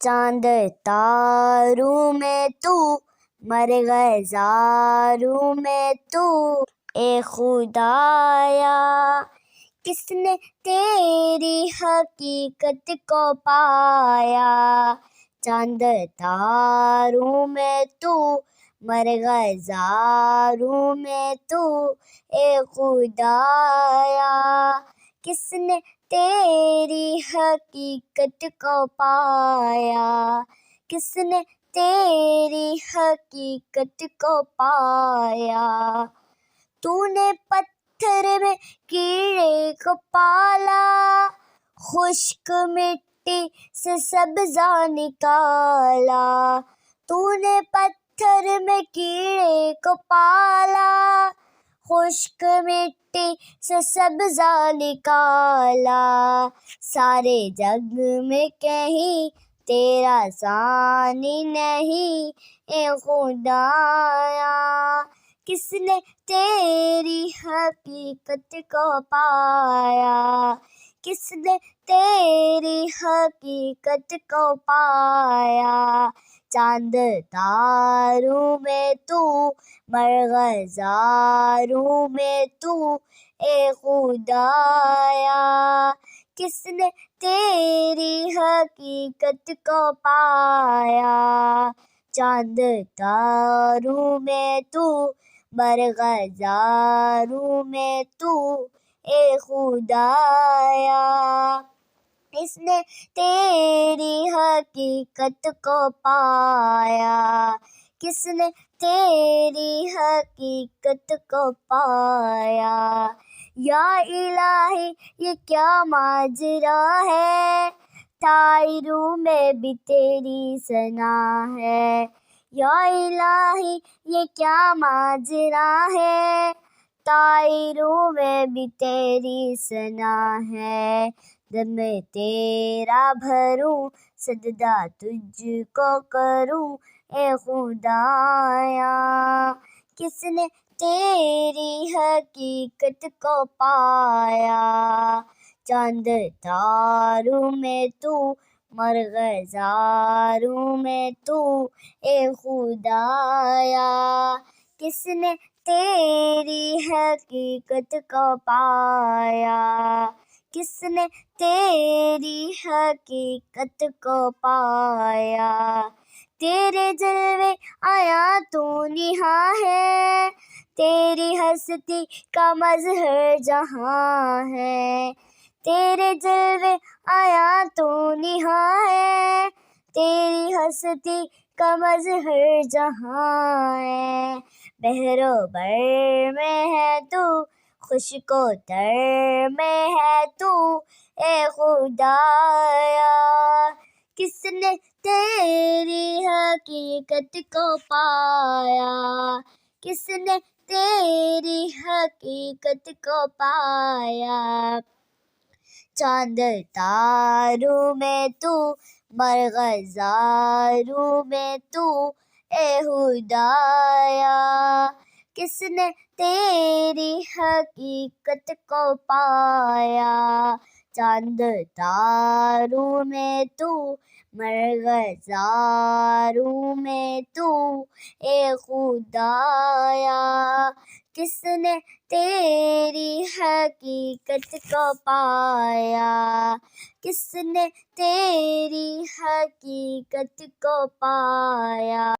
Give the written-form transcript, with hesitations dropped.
चांद तारों में तू, मर गए ज़ारों में तू, ए खुदाया किसने तेरी हकीकत को पाया। चांद तारों में तू, मर गए ज़ारों में तू, ए खुदाया किसने तेरी हकीकत को पाया। किसने तेरी हकीकत को पाया। तूने पत्थर में कीड़े को पाला, खुश्क मिट्टी से सब्ज़ा निकाला। तूने पत्थर में कीड़े को पाला, खुश्क मिट्टी से सब्ज़ा निकाला। सारे जग में कहीं तेरा सानी नहीं, ए खुदाया किसने तेरी हकीकत को पाया। किसने तेरी हकीकत को पाया। चांद तारों में तू, मर गए ज़ारों में तू, ए खुदाया किसने तेरी हकीकत को पाया। चांद तारों में तू, मर गए ज़ारों में तू, ए खुदाया इसने तेरी हकीकत को पाया। किसने तेरी हकीकत को पाया। या इलाही ये क्या माजरा है, तायरों में भी तेरी सना है। या इलाही ये क्या माजरा है, तायरों में भी तेरी सना है। दम तेरा भरूं, सजदा तुझको करूं, ए खुदाया किसने तेरी हकीकत को पाया। चांद तारों में तू, मर गए ज़ारों में तू, ए खुदाया किसने तेरी हकीकत को पाया। किसने तेरी हकीकत को पाया। तेरे जलवे आया तू निहां है, तेरी हस्ती का मज़हर जहां है। तेरे जलवे आया तू निहां है, तेरी हस्ती का मज़हर जहां है। बहरो बर में है तू, खुशको तर में है तू, ए खुदाया किसने तेरी हकीकत को पाया। किसने तेरी हकीकत को पाया। चांद तारों में तू, मर गए ज़ारों में तू, ए खुदाया किसने तेरी हकीकत को पाया। चांद तारों में तू, मर गए ज़ारों में तू, ए खुदाया किसने तेरी हकीकत को पाया। किसने तेरी हकीकत को पाया।